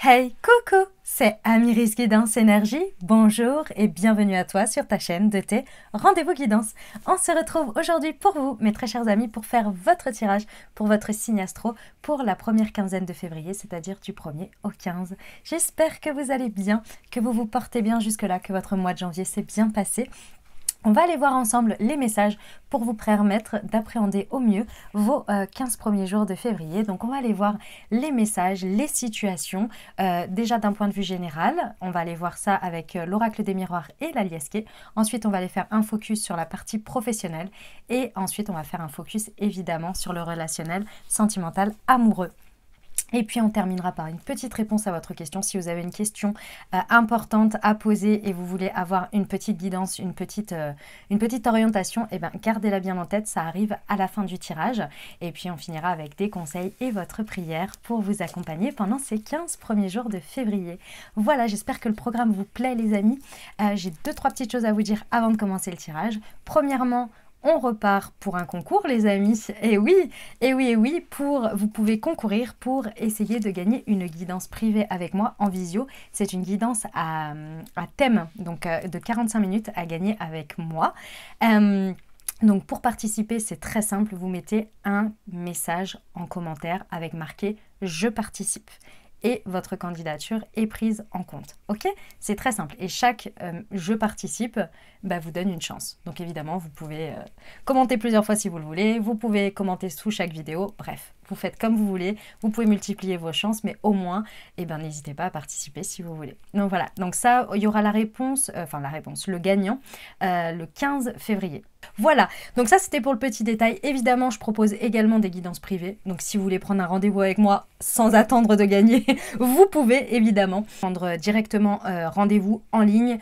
Hey, coucou, c'est Amiris Guidance Énergie. Bonjour et bienvenue à toi sur ta chaîne de tes rendez-vous guidance. On se retrouve aujourd'hui pour vous, mes très chers amis, pour faire votre tirage pour votre signe astro pour la première quinzaine de février, c'est-à-dire du 1er au 15. J'espère que vous allez bien, que vous vous portez bien jusque-là, que votre mois de janvier s'est bien passé. On va aller voir ensemble les messages pour vous permettre d'appréhender au mieux vos 15 premiers jours de février. Donc on va aller voir les messages, les situations, déjà d'un point de vue général. On va aller voir ça avec l'oracle des miroirs et la liesquée. Ensuite on va aller faire un focus sur la partie professionnelle. Et ensuite on va faire un focus évidemment sur le relationnel, sentimental, amoureux. Et puis on terminera par une petite réponse à votre question. Si vous avez une question importante à poser et vous voulez avoir une petite guidance, une petite orientation, eh bien gardez-la bien en tête, ça arrive à la fin du tirage. Et puis on finira avec des conseils et votre prière pour vous accompagner pendant ces 15 premiers jours de février. Voilà, j'espère que le programme vous plaît les amis. J'ai 2-3 petites choses à vous dire avant de commencer le tirage. Premièrement, on repart pour un concours les amis, et oui, vous pouvez concourir pour essayer de gagner une guidance privée avec moi en visio. C'est une guidance à thème, donc de 45 minutes à gagner avec moi. Donc pour participer, c'est très simple, vous mettez un message en commentaire avec marqué « Je participe ». Et votre candidature est prise en compte. Ok? C'est très simple. Et chaque je participe vous donne une chance. Donc évidemment, vous pouvez commenter plusieurs fois si vous le voulez. Vous pouvez commenter sous chaque vidéo. Bref, vous faites comme vous voulez. Vous pouvez multiplier vos chances, mais au moins, n'hésitez pas à participer si vous voulez. Donc voilà. Donc ça, il y aura la réponse, le gagnant, le 15 février. Voilà, donc ça c'était pour le petit détail. Évidemment, je propose également des guidances privées. Donc si vous voulez prendre un rendez-vous avec moi sans attendre de gagner, vous pouvez évidemment prendre directement rendez-vous en ligne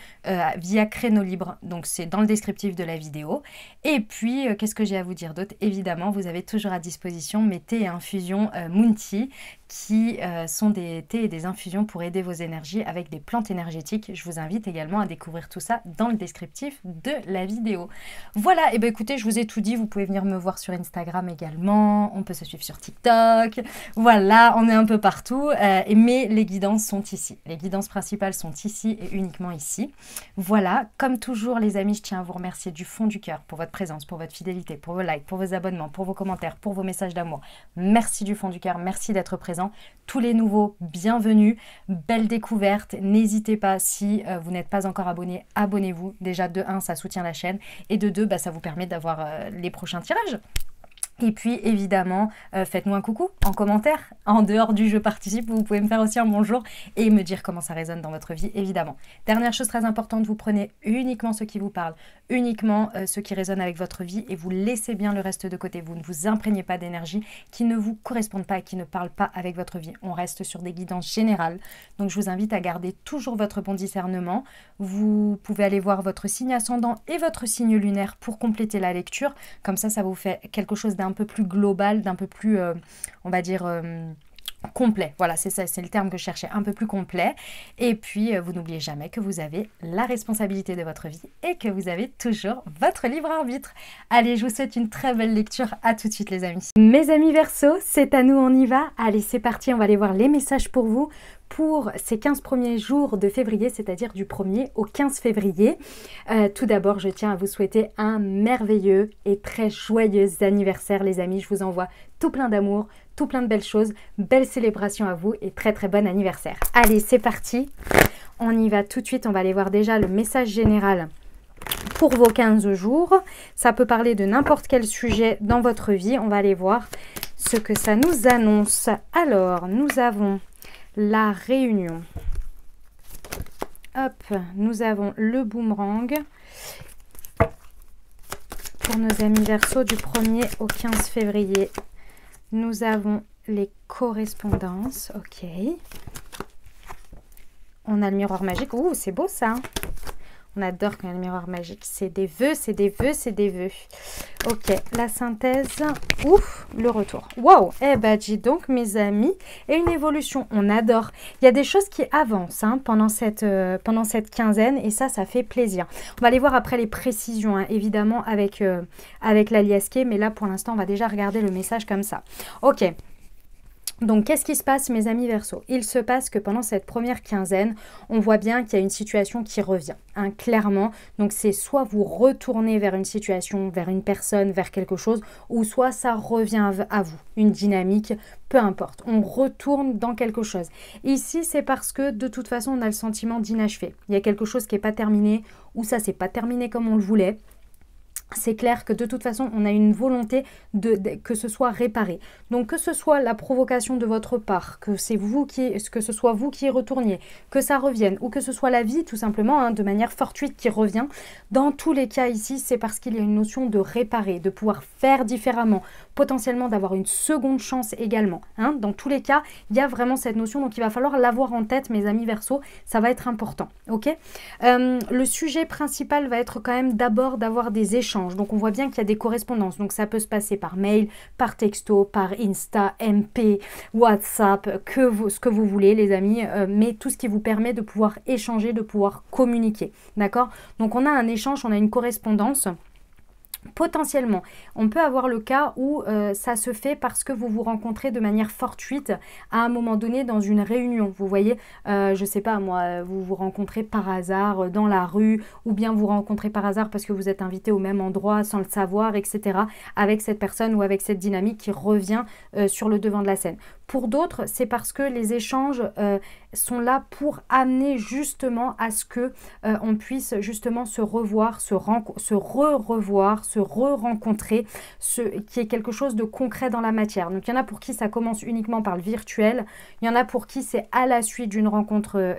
via Créneau Libre. Donc c'est dans le descriptif de la vidéo. Et puis, qu'est-ce que j'ai à vous dire d'autre? Évidemment, vous avez toujours à disposition mes thés et infusions Moon Tea qui sont des thés et des infusions pour aider vos énergies avec des plantes énergétiques. Je vous invite également à découvrir tout ça dans le descriptif de la vidéo. Voilà, et bien écoutez, je vous ai tout dit, vous pouvez venir me voir sur Instagram également, on peut se suivre sur TikTok, voilà, on est un peu partout, mais les guidances sont ici. Les guidances principales sont ici et uniquement ici. Voilà, comme toujours les amis, je tiens à vous remercier du fond du cœur pour votre présence, pour votre fidélité, pour vos likes, pour vos abonnements, pour vos commentaires, pour vos messages d'amour. Merci du fond du cœur, merci d'être présent. Tous les nouveaux, bienvenue, belle découverte. N'hésitez pas, si vous n'êtes pas encore abonné, abonnez-vous. Déjà de 1, ça soutient la chaîne et de 2, ça vous permet d'avoir les prochains tirages. Et puis évidemment, faites-nous un coucou en commentaire. En dehors du je participe, vous pouvez me faire aussi un bonjour et me dire comment ça résonne dans votre vie, évidemment. Dernière chose très importante, vous prenez uniquement ce qui vous parle, uniquement ce qui résonne avec votre vie et vous laissez bien le reste de côté. Vous ne vous imprégnez pas d'énergie qui ne vous correspondent pas et qui ne parlent pas avec votre vie. On reste sur des guidances générales. Donc je vous invite à garder toujours votre bon discernement. Vous pouvez aller voir votre signe ascendant et votre signe lunaire pour compléter la lecture. Comme ça vous fait quelque chose d'un peu plus global, d'un peu plus, on va dire, complet. Voilà, c'est ça, c'est le terme que je cherchais, un peu plus complet. Et puis, vous n'oubliez jamais que vous avez la responsabilité de votre vie et que vous avez toujours votre libre arbitre. Allez, je vous souhaite une très belle lecture. À tout de suite, les amis. Mes amis Verseau, c'est à nous, on y va. Allez, c'est parti, on va aller voir les messages pour vous pour ces 15 premiers jours de février, c'est-à-dire du 1er au 15 février. Tout d'abord, je tiens à vous souhaiter un merveilleux et très joyeux anniversaire, les amis. Je vous envoie tout plein d'amour, tout plein de belles choses. Belle célébration à vous et très très bon anniversaire. Allez, c'est parti. On y va tout de suite. On va aller voir déjà le message général pour vos 15 jours. Ça peut parler de n'importe quel sujet dans votre vie. On va aller voir ce que ça nous annonce. Alors, nous avons la réunion. Hop, nous avons le boomerang. Pour nos amis Verseau du 1er au 15 février. Nous avons les correspondances. Ok. On a le miroir magique. Ouh, c'est beau ça. On adore quand il y a le miroir magique. C'est des vœux, c'est des vœux, c'est des vœux. Ok, la synthèse. Ouf, le retour. Wow, eh ben dis donc mes amis. Et une évolution, on adore. Il y a des choses qui avancent pendant cette quinzaine et ça fait plaisir. On va aller voir après les précisions, évidemment, avec la liesquée. Mais là, pour l'instant, on va déjà regarder le message comme ça. Ok. Donc, qu'est-ce qui se passe, mes amis Verseau? Il se passe que pendant cette première quinzaine, on voit bien qu'il y a une situation qui revient, hein, clairement. Donc, c'est soit vous retournez vers une situation, vers une personne, vers quelque chose, ou soit ça revient à vous, une dynamique, peu importe. On retourne dans quelque chose. Ici, c'est parce que de toute façon, on a le sentiment d'inachevé. Il y a quelque chose qui n'est pas terminé, ou ça, c'est pas terminé comme on le voulait. C'est clair que de toute façon, on a une volonté que ce soit réparé. Donc, que ce soit la provocation de votre part, que ce soit vous qui y retourniez, que ça revienne, ou que ce soit la vie, tout simplement, hein, de manière fortuite qui revient, dans tous les cas ici, c'est parce qu'il y a une notion de réparer, de pouvoir faire différemment, potentiellement d'avoir une seconde chance également. Hein. Dans tous les cas, il y a vraiment cette notion, donc il va falloir l'avoir en tête, mes amis Verseau, ça va être important. Ok. Le sujet principal va être quand même d'abord d'avoir des échanges. Donc, on voit bien qu'il y a des correspondances. Donc, ça peut se passer par mail, par texto, par Insta, MP, WhatsApp, ce que vous voulez, les amis. Mais tout ce qui vous permet de pouvoir échanger, de pouvoir communiquer. D'accord? Donc, on a un échange, on a une correspondance. Potentiellement, on peut avoir le cas où ça se fait parce que vous vous rencontrez de manière fortuite à un moment donné dans une réunion. Vous voyez, je sais pas moi, vous vous rencontrez par hasard dans la rue ou bien vous rencontrez par hasard parce que vous êtes invité au même endroit sans le savoir, etc. avec cette personne ou avec cette dynamique qui revient sur le devant de la scène. Pour d'autres, c'est parce que les échanges sont là pour amener justement à ce que on puisse justement se revoir, se re-revoir, se re-rencontrer, qui est quelque chose de concret dans la matière. Donc, il y en a pour qui ça commence uniquement par le virtuel, il y en a pour qui c'est à la suite d'une rencontre.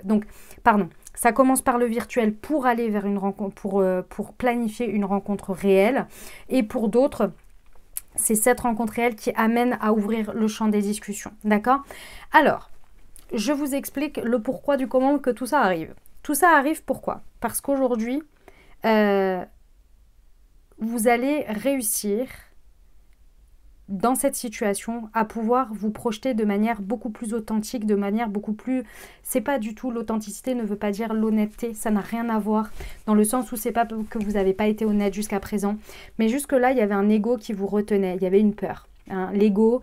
Ça commence par le virtuel pour aller vers une rencontre, pour planifier une rencontre réelle, et pour d'autres, c'est cette rencontre réelle qui amène à ouvrir le champ des discussions. D'accord? Alors, je vous explique le pourquoi du comment que tout ça arrive. Tout ça arrive pourquoi? Parce qu'aujourd'hui, vous allez réussir dans cette situation à pouvoir vous projeter de manière beaucoup plus authentique, de manière beaucoup plus... C'est pas du tout, l'authenticité ne veut pas dire l'honnêteté, ça n'a rien à voir, dans le sens où c'est pas que vous n'avez pas été honnête jusqu'à présent, mais jusque-là, il y avait un ego qui vous retenait, il y avait une peur. Hein, l'ego,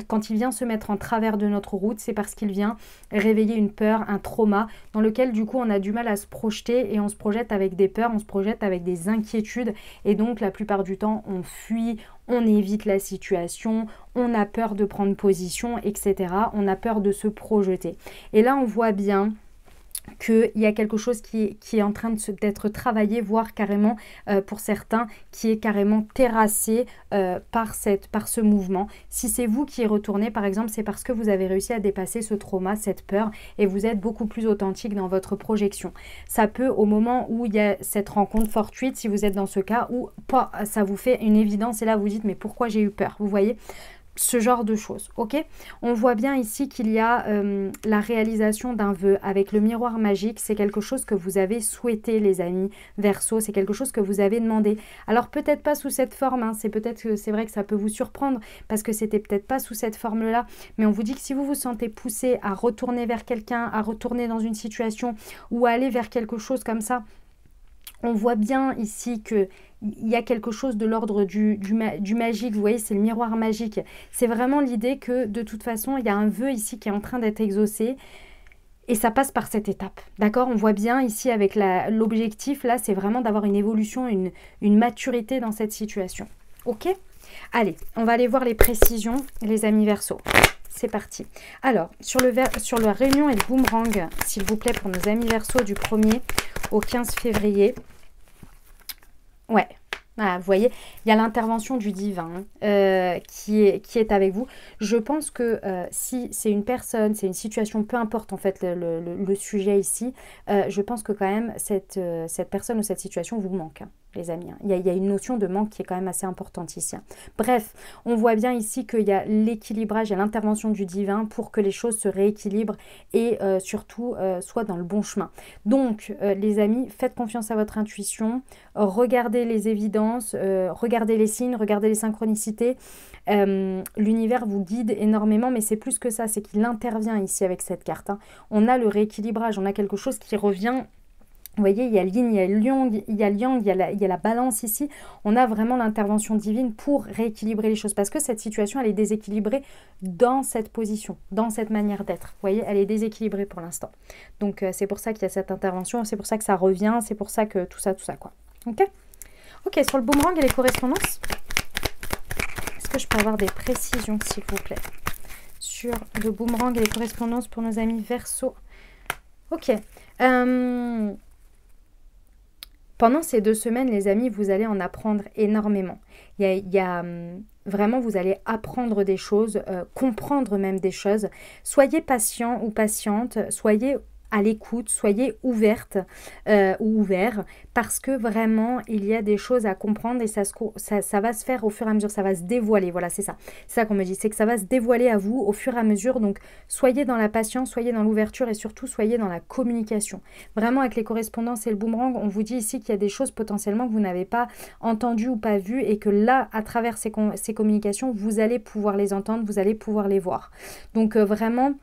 quand il vient se mettre en travers de notre route, c'est parce qu'il vient réveiller une peur, un trauma, dans lequel du coup on a du mal à se projeter et on se projette avec des peurs, on se projette avec des inquiétudes et donc la plupart du temps on fuit, on évite la situation, on a peur de prendre position, etc. On a peur de se projeter. Et là on voit bien qu'il y a quelque chose qui est en train d'être travaillé, voire carrément pour certains, qui est carrément terrassé par ce mouvement. Si c'est vous qui y retournez, par exemple, c'est parce que vous avez réussi à dépasser ce trauma, cette peur, et vous êtes beaucoup plus authentique dans votre projection. Ça peut, au moment où il y a cette rencontre fortuite, si vous êtes dans ce cas, où pas, ça vous fait une évidence, et là vous dites, mais pourquoi j'ai eu peur? Vous voyez ? Ce genre de choses, ok? On voit bien ici qu'il y a la réalisation d'un vœu avec le miroir magique. C'est quelque chose que vous avez souhaité, les amis Verseau. C'est quelque chose que vous avez demandé. Alors peut-être pas sous cette forme, hein. C'est vrai que ça peut vous surprendre parce que c'était peut-être pas sous cette forme-là. Mais on vous dit que si vous vous sentez poussé à retourner vers quelqu'un, à retourner dans une situation ou à aller vers quelque chose comme ça, on voit bien ici que il y a quelque chose de l'ordre du magique, vous voyez, c'est le miroir magique. C'est vraiment l'idée que de toute façon, il y a un vœu ici qui est en train d'être exaucé et ça passe par cette étape. D'accord? On voit bien ici avec l'objectif, là, c'est vraiment d'avoir une évolution, une maturité dans cette situation. Ok? Allez, on va aller voir les précisions, les amis Verseau. C'est parti. Alors, sur la réunion et le boomerang, s'il vous plaît, pour nos amis Verseau du 1er au 15 février. Ouais, ah, vous voyez, il y a l'intervention du divin qui est avec vous. Je pense que si c'est une personne, c'est une situation, peu importe en fait le sujet ici, je pense que quand même cette personne ou cette situation vous manque. Hein, les amis. Il y a une notion de manque qui est quand même assez importante ici. Bref, on voit bien ici qu'il y a l'équilibrage et l'intervention du divin pour que les choses se rééquilibrent et surtout soient dans le bon chemin. Donc, les amis, faites confiance à votre intuition, regardez les évidences, regardez les signes, regardez les synchronicités. L'univers vous guide énormément, mais c'est plus que ça, c'est qu'il intervient ici avec cette carte. Hein. On a le rééquilibrage, on a quelque chose qui revient Vous voyez, il y a yin, il y a yang, il y a yang, il y a la balance ici. On a vraiment l'intervention divine pour rééquilibrer les choses. Parce que cette situation, elle est déséquilibrée dans cette position, dans cette manière d'être. Vous voyez, elle est déséquilibrée pour l'instant. Donc, c'est pour ça qu'il y a cette intervention. C'est pour ça que ça revient. C'est pour ça que tout ça, quoi. Ok? Ok, sur le boomerang et les correspondances, est-ce que je peux avoir des précisions, s'il vous plaît, sur le boomerang et les correspondances pour nos amis Verseau? Ok. Pendant ces 2 semaines, les amis, vous allez en apprendre énormément. Vraiment, vous allez apprendre des choses, comprendre même des choses. Soyez patient ou patiente, soyez à l'écoute, soyez ouverte ou ouvert, parce que vraiment, il y a des choses à comprendre et ça va se faire au fur et à mesure, ça va se dévoiler. Voilà, c'est ça. C'est ça qu'on me dit, c'est que ça va se dévoiler à vous au fur et à mesure. Donc, soyez dans la patience, soyez dans l'ouverture et surtout, soyez dans la communication. Vraiment, avec les correspondances et le boomerang, on vous dit ici qu'il y a des choses potentiellement que vous n'avez pas entendues ou pas vues et que là, à travers ces communications, vous allez pouvoir les entendre, vous allez pouvoir les voir. Donc, vraiment,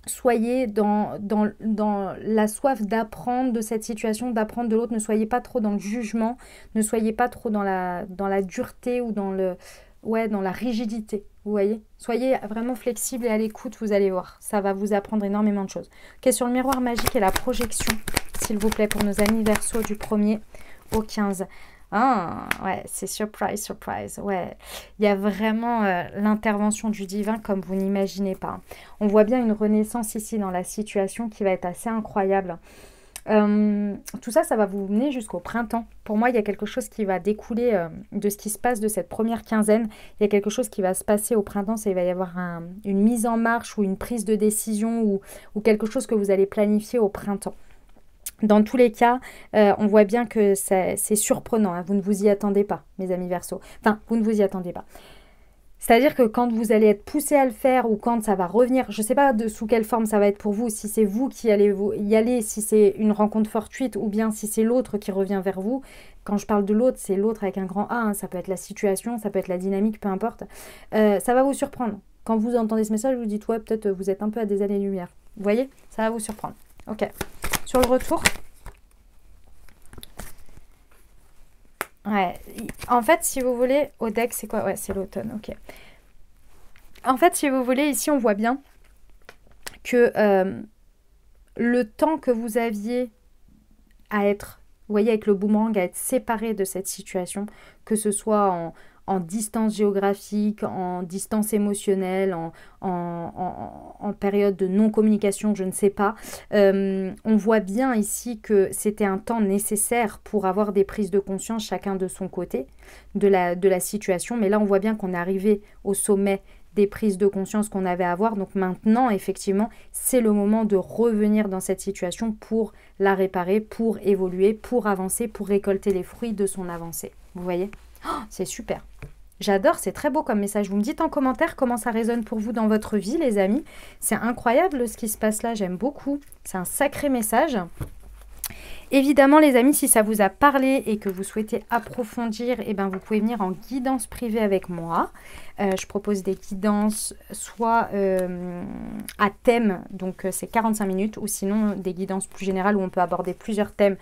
soyez dans la soif d'apprendre de cette situation, d'apprendre de l'autre. Ne soyez pas trop dans le jugement, ne soyez pas trop dans la dureté ou dans la rigidité, vous voyez. Soyez vraiment flexible et à l'écoute, vous allez voir. Ça va vous apprendre énormément de choses. Ok, sur le miroir magique et la projection, s'il vous plaît, pour nos amis Verseau du 1er au 15. Ah, ouais, c'est surprise, surprise. Ouais, il y a vraiment l'intervention du divin comme vous n'imaginez pas. On voit bien une renaissance ici dans la situation qui va être assez incroyable. Tout ça, ça va vous mener jusqu'au printemps. Pour moi, il y a quelque chose qui va découler de ce qui se passe de cette première quinzaine. Il y a quelque chose qui va se passer au printemps. Il va y avoir une mise en marche ou une prise de décision ou quelque chose que vous allez planifier au printemps. Dans tous les cas, on voit bien que c'est surprenant. Hein. Vous ne vous y attendez pas, mes amis Verseau. Enfin, vous ne vous y attendez pas. C'est-à-dire que quand vous allez être poussé à le faire ou quand ça va revenir, je ne sais pas sous quelle forme ça va être pour vous, si c'est vous qui allez y aller, si c'est une rencontre fortuite ou bien si c'est l'autre qui revient vers vous. Quand je parle de l'autre, c'est l'autre avec un grand A. Hein. Ça peut être la situation, ça peut être la dynamique, peu importe. Ça va vous surprendre. Quand vous entendez ce message, vous dites, ouais, peut-être vous êtes un peu à des années-lumière. Vous voyez? Ça va vous surprendre. Ok. Sur le retour, ouais, en fait, si vous voulez, au deck, c'est quoi? Ouais, c'est l'automne, ok. En fait, si vous voulez, ici, on voit bien que le temps que vous aviez à être, vous voyez, avec le boomerang, à être séparé de cette situation, que ce soit en distance géographique, en distance émotionnelle, en période de non-communication, je ne sais pas. On voit bien ici que c'était un temps nécessaire pour avoir des prises de conscience chacun de son côté de la situation. Mais là, on voit bien qu'on est arrivé au sommet des prises de conscience qu'on avait à avoir. Donc maintenant, effectivement, c'est le moment de revenir dans cette situation pour la réparer, pour évoluer, pour avancer, pour récolter les fruits de son avancée. Vous voyez ? Oh, c'est super. J'adore, c'est très beau comme message. Vous me dites en commentaire comment ça résonne pour vous dans votre vie, les amis. C'est incroyable ce qui se passe là, j'aime beaucoup. C'est un sacré message. Évidemment, les amis, si ça vous a parlé et que vous souhaitez approfondir, eh ben, vous pouvez venir en guidance privée avec moi. Je propose des guidances soit à thème, donc c'est 45 minutes, ou sinon des guidances plus générales où on peut aborder plusieurs thèmes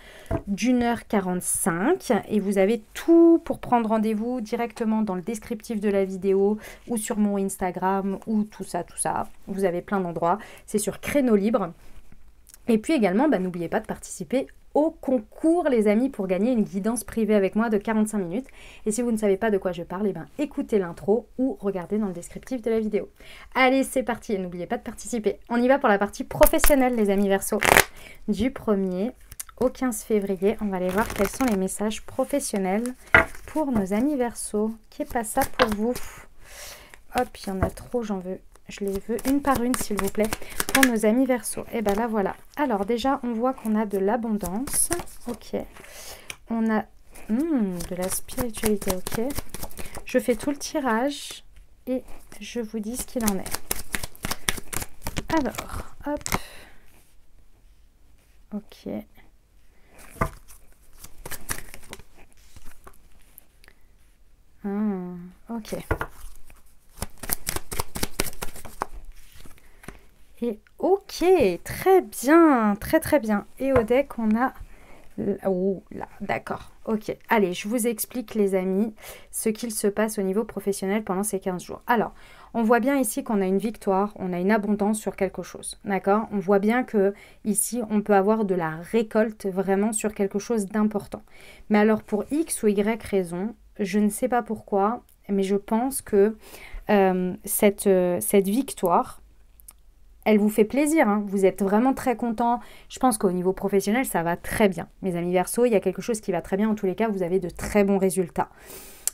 d'1h45. Et vous avez tout pour prendre rendez-vous directement dans le descriptif de la vidéo ou sur mon Instagram ou tout ça, tout ça. Vous avez plein d'endroits. C'est sur créneau libre. Et puis également, bah, n'oubliez pas de participer au concours, les amis, pour gagner une guidance privée avec moi de 45 minutes. Et si vous ne savez pas de quoi je parle, eh ben, écoutez l'intro ou regardez dans le descriptif de la vidéo. Allez, c'est parti et n'oubliez pas de participer. On y va pour la partie professionnelle, les amis Verseau. Du 1er au 15 février, on va aller voir quels sont les messages professionnels pour nos amis Verseau. Qui est pas ça pour vous? Hop, il y en a trop, je les veux une par une, s'il vous plaît, pour nos amis Verseau. Et bien là, voilà. Alors déjà, on voit qu'on a de l'abondance. Ok. On a de la spiritualité. Ok. Je fais tout le tirage et je vous dis ce qu'il en est. Alors, hop. Ok. Ok. Et ok, très bien, très très bien. Et au deck, on a Oh là, d'accord. Ok. Allez, je vous explique, les amis, ce qu'il se passe au niveau professionnel pendant ces 15 jours. Alors, on voit bien ici qu'on a une victoire, on a une abondance sur quelque chose. D'accord? On voit bien que ici, on peut avoir de la récolte vraiment sur quelque chose d'important. Mais alors, pour X ou Y raison, je ne sais pas pourquoi, mais je pense que cette victoire, elle vous fait plaisir, hein. Vous êtes vraiment très content. Je pense qu'au niveau professionnel, ça va très bien. Mes amis Verseau, il y a quelque chose qui va très bien. En tous les cas, vous avez de très bons résultats.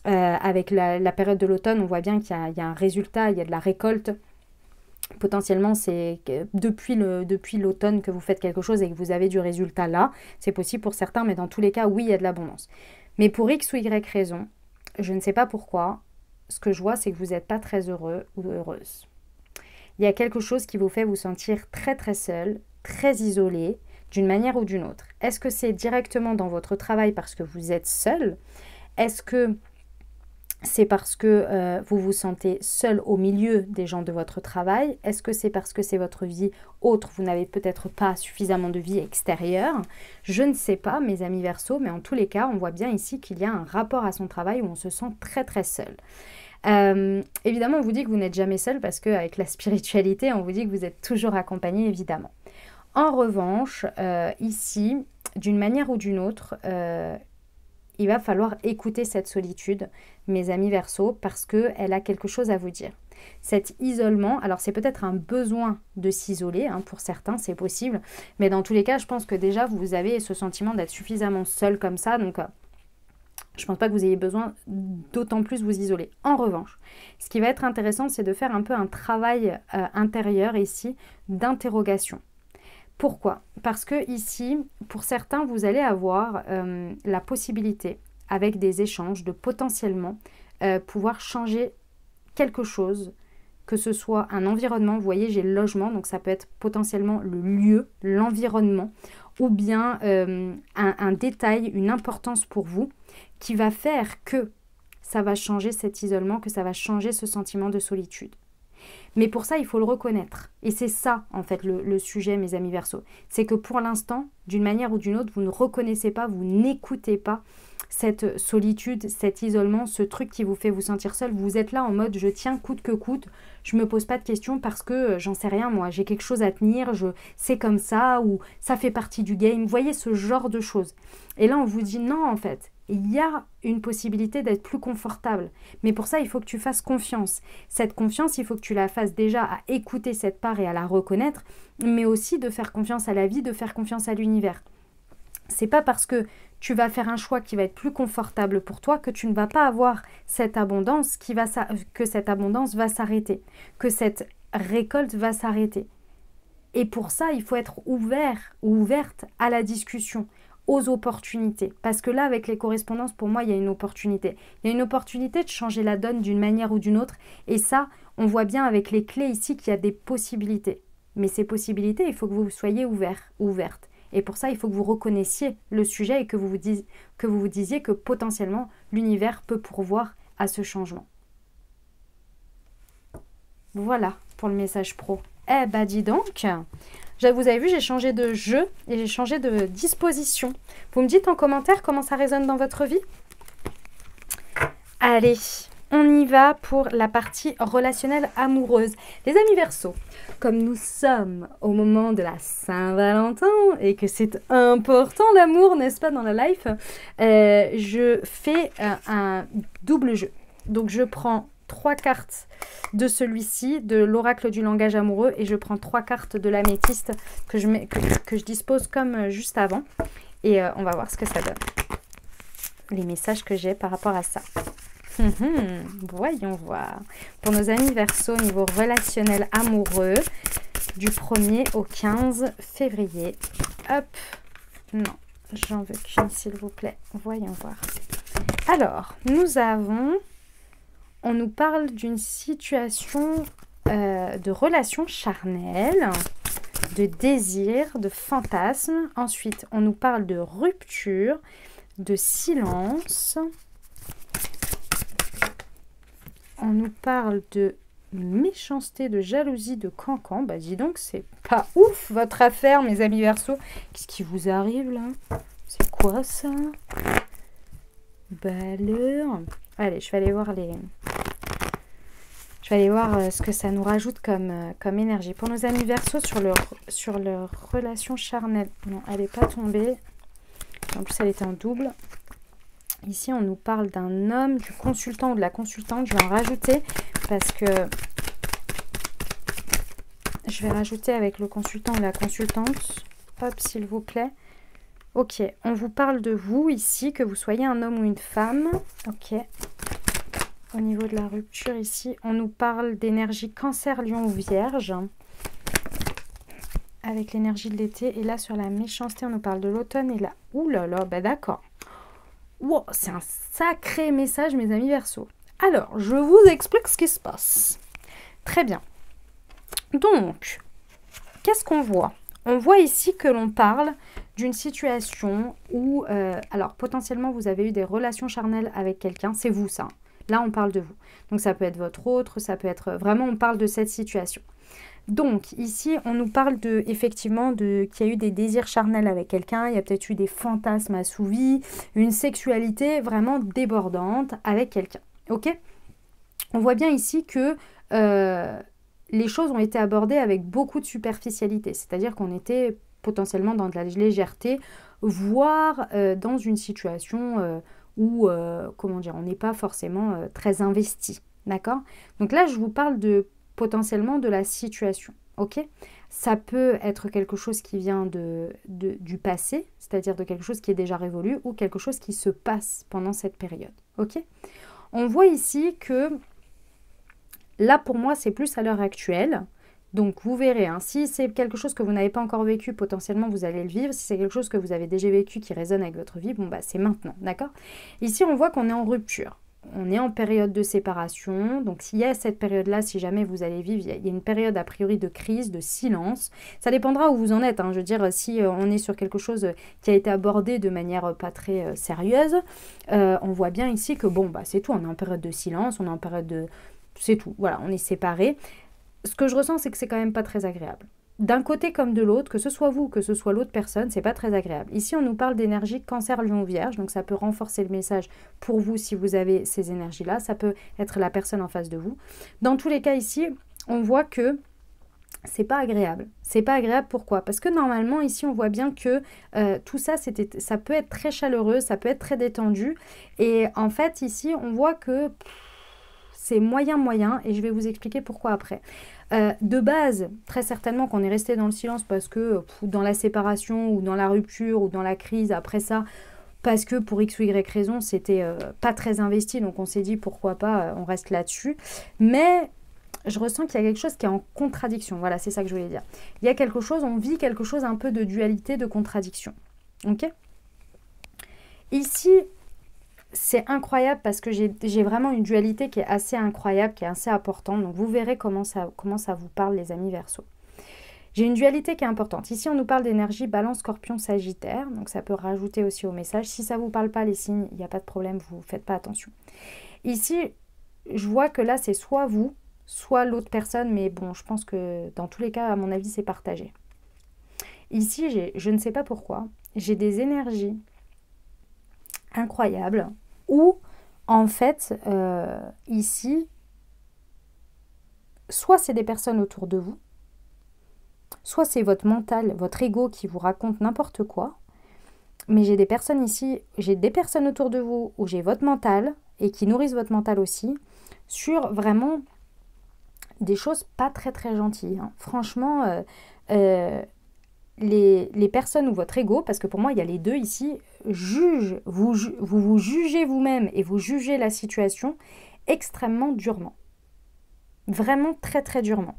Avec la période de l'automne, on voit bien qu'il y a un résultat, il y a de la récolte. Potentiellement, c'est depuis l'automne que vous faites quelque chose et que vous avez du résultat là. C'est possible pour certains, mais dans tous les cas, oui, il y a de l'abondance. Mais pour X ou Y raison, je ne sais pas pourquoi, ce que je vois, c'est que vous n'êtes pas très heureux ou heureuse. Il y a quelque chose qui vous fait vous sentir très très seul, très isolé, d'une manière ou d'une autre. Est-ce que c'est directement dans votre travail parce que vous êtes seul? Est-ce que c'est parce que vous vous sentez seul au milieu des gens de votre travail? Est-ce que c'est parce que c'est votre vie autre? Vous n'avez peut-être pas suffisamment de vie extérieure. Je ne sais pas, mes amis Verseau, mais en tous les cas, on voit bien ici qu'il y a un rapport à son travail où on se sent très très seul. Évidemment, on vous dit que vous n'êtes jamais seul parce qu'avec la spiritualité, on vous dit que vous êtes toujours accompagné, évidemment. En revanche, ici, d'une manière ou d'une autre, il va falloir écouter cette solitude, mes amis Verseau, parce qu'elle a quelque chose à vous dire. Cet isolement, alors c'est peut-être un besoin de s'isoler, hein, pour certains, c'est possible, mais dans tous les cas, je pense que déjà, vous avez ce sentiment d'être suffisamment seul comme ça, donc je ne pense pas que vous ayez besoin d'autant plus vous isoler. En revanche, ce qui va être intéressant, c'est de faire un peu un travail intérieur ici d'interrogation. Pourquoi? Parce que ici, pour certains, vous allez avoir la possibilité, avec des échanges, de potentiellement pouvoir changer quelque chose, que ce soit un environnement. Vous voyez, j'ai le logement, donc ça peut être potentiellement le lieu, l'environnement, ou bien un détail, une importance pour vous, qui va faire que ça va changer cet isolement, que ça va changer ce sentiment de solitude. Mais pour ça, il faut le reconnaître. Et c'est ça, en fait, le sujet, mes amis Verseau. C'est que pour l'instant, d'une manière ou d'une autre, vous ne reconnaissez pas, vous n'écoutez pas cette solitude, cet isolement, ce truc qui vous fait vous sentir seul. Vous êtes là en mode, je tiens coûte que coûte, je me pose pas de questions parce que j'en sais rien, moi, j'ai quelque chose à tenir, c'est comme ça, ou ça fait partie du game. Vous voyez ce genre de choses. Et là, on vous dit non, en fait. Il y a une possibilité d'être plus confortable. Mais pour ça, il faut que tu fasses confiance. Cette confiance, il faut que tu la fasses déjà à écouter cette part et à la reconnaître, mais aussi de faire confiance à la vie, de faire confiance à l'univers. C'est pas parce que tu vas faire un choix qui va être plus confortable pour toi que tu ne vas pas avoir cette abondance que cette abondance va s'arrêter, que cette récolte va s'arrêter. Et pour ça, il faut être ouvert ou ouverte à la discussion, aux opportunités. Parce que là, avec les correspondances, pour moi, il y a une opportunité. Il y a une opportunité de changer la donne d'une manière ou d'une autre. Et ça, on voit bien avec les clés ici qu'il y a des possibilités. Mais ces possibilités, il faut que vous soyez ouvert ou ouverte. Et pour ça, il faut que vous reconnaissiez le sujet et que vous vous disiez que potentiellement, l'univers peut pourvoir à ce changement. Voilà pour le message pro. Eh ben dis donc, vous avez vu, j'ai changé de jeu et j'ai changé de disposition. Vous me dites en commentaire comment ça résonne dans votre vie? Allez, on y va pour la partie relationnelle amoureuse. Les amis Verseau, comme nous sommes au moment de la Saint-Valentin et que c'est important l'amour, n'est-ce pas, dans la life, je fais un double jeu. Donc je prends 3 cartes de celui-ci, de l'oracle du langage amoureux, et je prends 3 cartes de l'améthyste que je dispose comme juste avant. Et on va voir ce que ça donne. Les messages que j'ai par rapport à ça. Voyons voir. Pour nos amis Verseau, niveau relationnel amoureux, du 1er au 15 février. Hop. Non, j'en veux qu'une, s'il vous plaît. Voyons voir. Alors, on nous parle d'une situation de relation charnelle, de désir, de fantasme. Ensuite, on nous parle de rupture, de silence. On nous parle de méchanceté, de jalousie, de cancan. Bah dis donc, c'est pas ouf votre affaire, mes amis Verseau. Qu'est-ce qui vous arrive là? C'est quoi ça? Baleur. Allez, je vais aller voir les... Je vais aller voir ce que ça nous rajoute comme énergie. Pour nos amis Verseau, sur leur relation charnelle. Non, elle n'est pas tombée. En plus, elle était en double. Ici, on nous parle d'un homme, du consultant ou de la consultante. Je vais en rajouter parce que... Je vais rajouter avec le consultant ou la consultante. Hop, s'il vous plaît. Ok, on vous parle de vous ici, que vous soyez un homme ou une femme. Ok. Au niveau de la rupture ici, on nous parle d'énergie cancer, lion ou vierge. Avec l'énergie de l'été. Et là, sur la méchanceté, on nous parle de l'automne. Et là, ouh là là, bah d'accord. Wow, c'est un sacré message, mes amis Verseau. Alors, je vous explique ce qui se passe. Très bien. Donc, qu'est-ce qu'on voit? On voit ici que l'on parle d'une situation où, alors potentiellement vous avez eu des relations charnelles avec quelqu'un, c'est vous ça. Là on parle de vous. Donc ça peut être votre autre, ça peut être vraiment on parle de cette situation. Donc ici on nous parle effectivement qu'il y a eu des désirs charnels avec quelqu'un, il y a peut-être eu des fantasmes assouvis, une sexualité vraiment débordante avec quelqu'un. Ok? On voit bien ici que les choses ont été abordées avec beaucoup de superficialité, c'est-à-dire qu'on était potentiellement dans de la légèreté, voire dans une situation où, comment dire, on n'est pas forcément très investi, d'accord? Donc là, je vous parle potentiellement de la situation, ok? Ça peut être quelque chose qui vient du passé, c'est-à-dire de quelque chose qui est déjà révolu, ou quelque chose qui se passe pendant cette période, ok? On voit ici que là, pour moi, c'est plus à l'heure actuelle. Donc, vous verrez, hein, si c'est quelque chose que vous n'avez pas encore vécu, potentiellement, vous allez le vivre. Si c'est quelque chose que vous avez déjà vécu, qui résonne avec votre vie, bon, bah, c'est maintenant, d'accord? Ici, on voit qu'on est en rupture. On est en période de séparation. Donc, s'il y a cette période-là, si jamais vous allez vivre, il y a une période, a priori, de crise, de silence. Ça dépendra où vous en êtes, hein. Je veux dire, si on est sur quelque chose qui a été abordé de manière pas très sérieuse, on voit bien ici que, bon, bah, c'est tout. On est en période de silence, on est en période de... C'est tout, voilà, on est séparés. Ce que je ressens, c'est que c'est quand même pas très agréable. D'un côté comme de l'autre, que ce soit vous, que ce soit l'autre personne, c'est pas très agréable. Ici, on nous parle d'énergie cancer, lion, vierge, donc ça peut renforcer le message pour vous si vous avez ces énergies-là. Ça peut être la personne en face de vous. Dans tous les cas ici, on voit que c'est pas agréable. C'est pas agréable, pourquoi? Parce que normalement, ici, on voit bien que tout ça, ça peut être très chaleureux, ça peut être très détendu. Et en fait, ici, on voit que... c'est moyen, et je vais vous expliquer pourquoi après. De base, très certainement qu'on est resté dans le silence parce que dans la séparation ou dans la rupture ou dans la crise, après ça, parce que pour X ou Y raison, c'était pas très investi, donc on s'est dit pourquoi pas, on reste là-dessus. Mais je ressens qu'il y a quelque chose qui est en contradiction, voilà, c'est ça que je voulais dire. Il y a quelque chose, on vit quelque chose un peu de dualité, de contradiction. Ok? Ici... c'est incroyable parce que j'ai vraiment une dualité qui est assez incroyable, qui est assez importante. Donc, vous verrez comment ça vous parle, les amis Verseau. J'ai une dualité qui est importante. Ici, on nous parle d'énergie balance, scorpion, sagittaire. Donc, ça peut rajouter aussi au message. Si ça ne vous parle pas, les signes, il n'y a pas de problème, vous ne faites pas attention. Ici, je vois que là, c'est soit vous, soit l'autre personne. Mais bon, je pense que dans tous les cas, à mon avis, c'est partagé. Ici, je ne sais pas pourquoi, j'ai des énergies incroyables. Où, en fait, ici, soit c'est des personnes autour de vous, soit c'est votre mental, votre ego qui vous raconte n'importe quoi. Mais j'ai des personnes ici, j'ai des personnes autour de vous où j'ai votre mental et qui nourrissent votre mental aussi sur vraiment des choses pas très très gentilles, hein. Franchement, les personnes ou votre ego, parce que pour moi il y a les deux ici, vous jugez vous-même et vous jugez la situation extrêmement durement. Vraiment très très durement.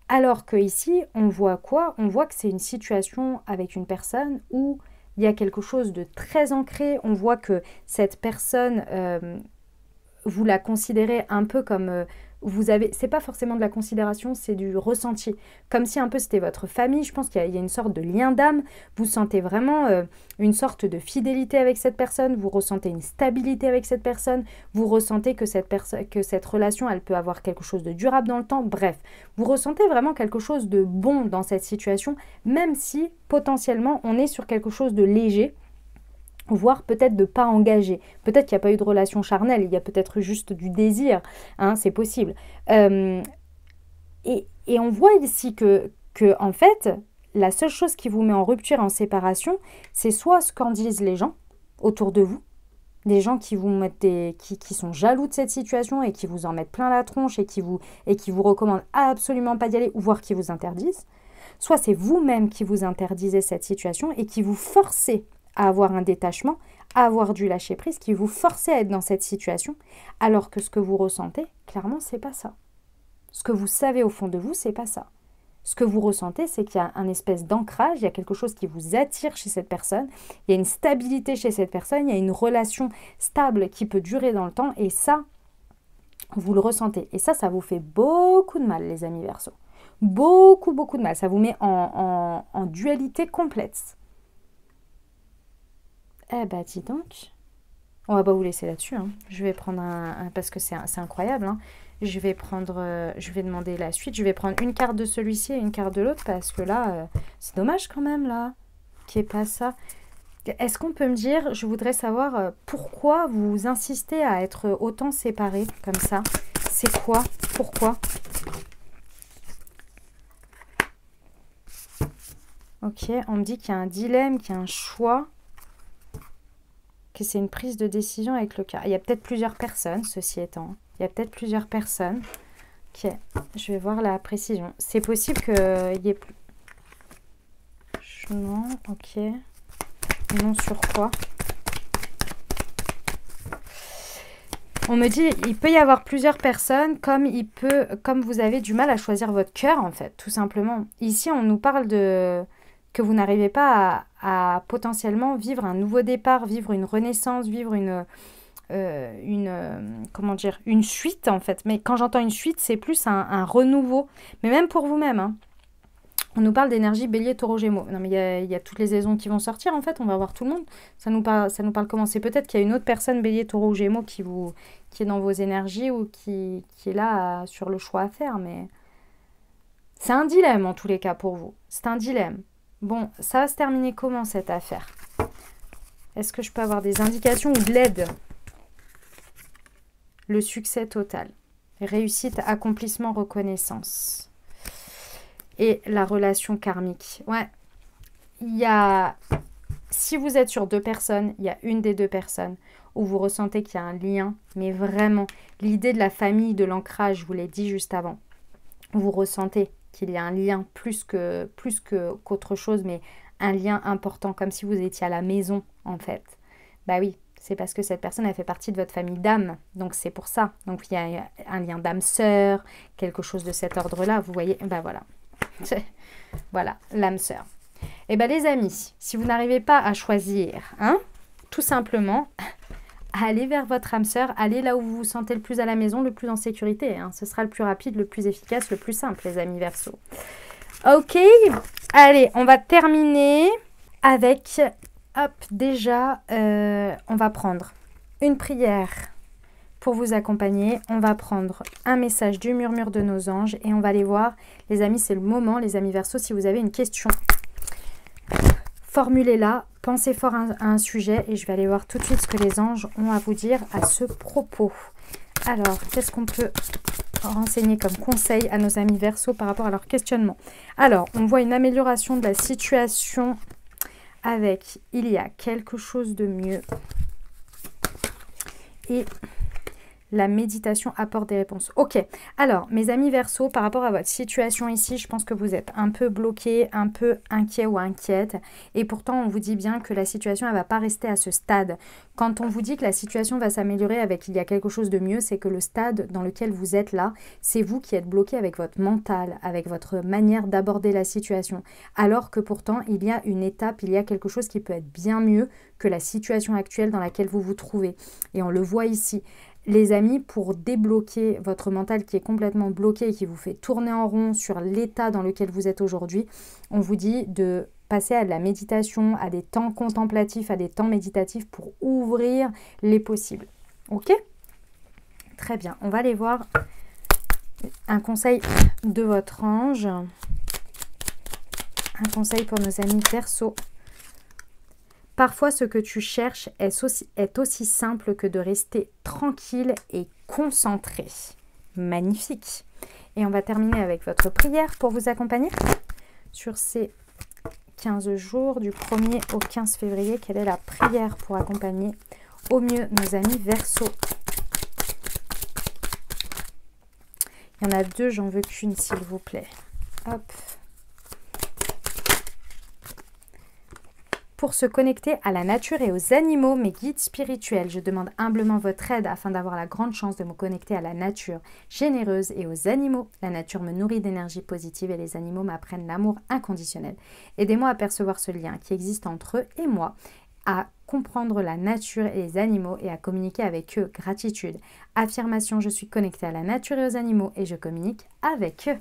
Alors que ici, on voit quoi? On voit que c'est une situation avec une personne où il y a quelque chose de très ancré. On voit que cette personne, vous la considérez un peu comme vous avez, c'est pas forcément de la considération, c'est du ressenti. Comme si un peu c'était votre famille, je pense qu'il y a une sorte de lien d'âme. Vous sentez vraiment une sorte de fidélité avec cette personne, vous ressentez une stabilité avec cette personne, vous ressentez que cette relation, elle peut avoir quelque chose de durable dans le temps. Bref, vous ressentez vraiment quelque chose de bon dans cette situation, même si potentiellement on est sur quelque chose de léger, voire peut-être de pas engagé. Peut-être qu'il n'y a pas eu de relation charnelle, il y a peut-être juste du désir, hein, c'est possible. Et on voit ici que en fait, la seule chose qui vous met en rupture, en séparation, c'est soit ce qu'en disent les gens autour de vous, des gens qui vous mettent qui sont jaloux de cette situation et qui vous en mettent plein la tronche et qui vous recommandent absolument pas d'y aller, ou voire qui vous interdisent. Soit c'est vous-même qui vous interdisez cette situation et qui vous forcez à avoir un détachement, à avoir du lâcher-prise, qui vous forcez à être dans cette situation, alors que ce que vous ressentez, clairement, c'est pas ça. Ce que vous savez au fond de vous, c'est pas ça. Ce que vous ressentez, c'est qu'il y a un espèce d'ancrage, il y a quelque chose qui vous attire chez cette personne, il y a une stabilité chez cette personne, il y a une relation stable qui peut durer dans le temps, et ça, vous le ressentez. Et ça vous fait beaucoup de mal, les amis Verseaux. Beaucoup, beaucoup de mal. Ça vous met en dualité complète. Eh ben, dis donc. On va pas vous laisser là-dessus. Hein. Je vais prendre parce que c'est incroyable. Hein. Je vais demander la suite. Je vais prendre une carte de celui-ci et une carte de l'autre parce que là, c'est dommage quand même, là, qu'il n'y ait pas ça. Est-ce qu'on peut me dire, je voudrais savoir pourquoi vous insistez à être autant séparés comme ça? C'est quoi? Pourquoi? Ok, on me dit qu'il y a un dilemme, qu'il y a un choix, que c'est une prise de décision avec le cœur. Il y a peut-être plusieurs personnes, ceci étant. Il y a peut-être plusieurs personnes. Ok, je vais voir la précision. C'est possible qu'il y ait plus... Non, ok. Non sur quoi? On me dit, il peut y avoir plusieurs personnes, comme vous avez du mal à choisir votre cœur, en fait, tout simplement. Ici, on nous parle de... que vous n'arrivez pas à potentiellement vivre un nouveau départ, vivre une renaissance, vivre comment dire, une suite en fait. Mais quand j'entends une suite, c'est plus un renouveau. Mais même pour vous-même, hein. On nous parle d'énergie Bélier, Taureau, Gémeaux. Non mais il y a toutes les saisons qui vont sortir en fait. On va voir tout le monde. Ça nous parle comment? C'est peut-être qu'il y a une autre personne Bélier, Taureau ou Gémeaux qui est dans vos énergies ou qui est là sur le choix à faire. Mais c'est un dilemme en tous les cas pour vous. C'est un dilemme. Bon, ça va se terminer comment cette affaire? Est-ce que je peux avoir des indications ou de l'aide? Le succès total. Réussite, accomplissement, reconnaissance. Et la relation karmique. Ouais. Si vous êtes sur deux personnes, il y a une des deux personnes où vous ressentez qu'il y a un lien. Mais vraiment, l'idée de la famille, de l'ancrage, je vous l'ai dit juste avant. Vous ressentez qu'il y a un lien plus qu'autre chose, mais un lien important, comme si vous étiez à la maison, en fait. Bah oui, c'est parce que cette personne, elle fait partie de votre famille d'âme, donc c'est pour ça. Donc il y a un lien d'âme-sœur, quelque chose de cet ordre-là, vous voyez, bah voilà. Voilà, l'âme-sœur. Et ben les amis, si vous n'arrivez pas à choisir, hein, tout simplement... allez vers votre âme sœur, allez là où vous vous sentez le plus à la maison, le plus en sécurité. Hein. Ce sera le plus rapide, le plus efficace, le plus simple, les amis Verseaux. Ok, allez, on va terminer avec, hop, déjà, on va prendre une prière pour vous accompagner. On va prendre un message du murmure de nos anges et on va aller voir. Les amis, c'est le moment, les amis Verseaux, si vous avez une question, formulez-la. Pensez fort à un sujet et je vais aller voir tout de suite ce que les anges ont à vous dire à ce propos. Alors, qu'est-ce qu'on peut renseigner comme conseil à nos amis Verseaux par rapport à leur questionnement? Alors, on voit une amélioration de la situation avec il y a quelque chose de mieux. Et la méditation apporte des réponses. Ok, alors mes amis Verseaux, par rapport à votre situation ici, je pense que vous êtes un peu bloqué, un peu inquiet ou inquiète. Et pourtant, on vous dit bien que la situation, elle ne va pas rester à ce stade. Quand on vous dit que la situation va s'améliorer avec il y a quelque chose de mieux, c'est que le stade dans lequel vous êtes là, c'est vous qui êtes bloqué avec votre mental, avec votre manière d'aborder la situation. Alors que pourtant, il y a une étape, il y a quelque chose qui peut être bien mieux que la situation actuelle dans laquelle vous vous trouvez. Et on le voit ici. Les amis, pour débloquer votre mental qui est complètement bloqué et qui vous fait tourner en rond sur l'état dans lequel vous êtes aujourd'hui, on vous dit de passer à de la méditation, à des temps contemplatifs, à des temps méditatifs pour ouvrir les possibles. Ok? Très bien, on va aller voir un conseil de votre ange. Un conseil pour nos amis Verseau. Parfois, ce que tu cherches est aussi simple que de rester tranquille et concentré. Magnifique. Et on va terminer avec votre prière pour vous accompagner sur ces 15 jours du 1er au 15 février. Quelle est la prière pour accompagner au mieux nos amis Verseau? Il y en a deux, j'en veux qu'une s'il vous plaît. Hop. Pour se connecter à la nature et aux animaux, mes guides spirituels, je demande humblement votre aide afin d'avoir la grande chance de me connecter à la nature généreuse et aux animaux. La nature me nourrit d'énergie positive et les animaux m'apprennent l'amour inconditionnel. Aidez-moi à percevoir ce lien qui existe entre eux et moi, à comprendre la nature et les animaux et à communiquer avec eux. Gratitude. Affirmation, je suis connectée à la nature et aux animaux et je communique avec eux.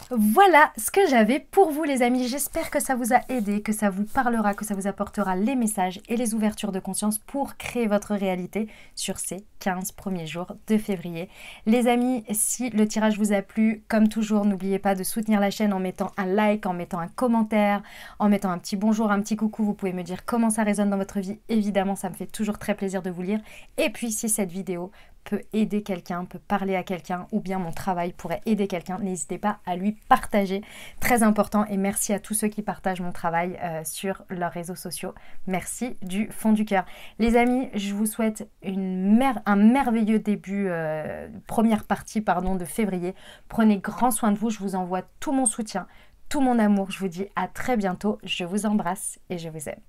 Voilà ce que j'avais pour vous les amis, j'espère que ça vous a aidé, que ça vous parlera, que ça vous apportera les messages et les ouvertures de conscience pour créer votre réalité sur ces 15 premiers jours de février. Les amis, si le tirage vous a plu, comme toujours, n'oubliez pas de soutenir la chaîne en mettant un like, en mettant un commentaire, en mettant un petit bonjour, un petit coucou, vous pouvez me dire comment ça résonne dans votre vie, évidemment ça me fait toujours très plaisir de vous lire. Et puis si cette vidéo peut aider quelqu'un, peut parler à quelqu'un ou bien mon travail pourrait aider quelqu'un, n'hésitez pas à lui partager, très important, et merci à tous ceux qui partagent mon travail sur leurs réseaux sociaux, merci du fond du cœur. Les amis, je vous souhaite un merveilleux début, première partie de février, prenez grand soin de vous, je vous envoie tout mon soutien, tout mon amour, je vous dis à très bientôt, je vous embrasse et je vous aime.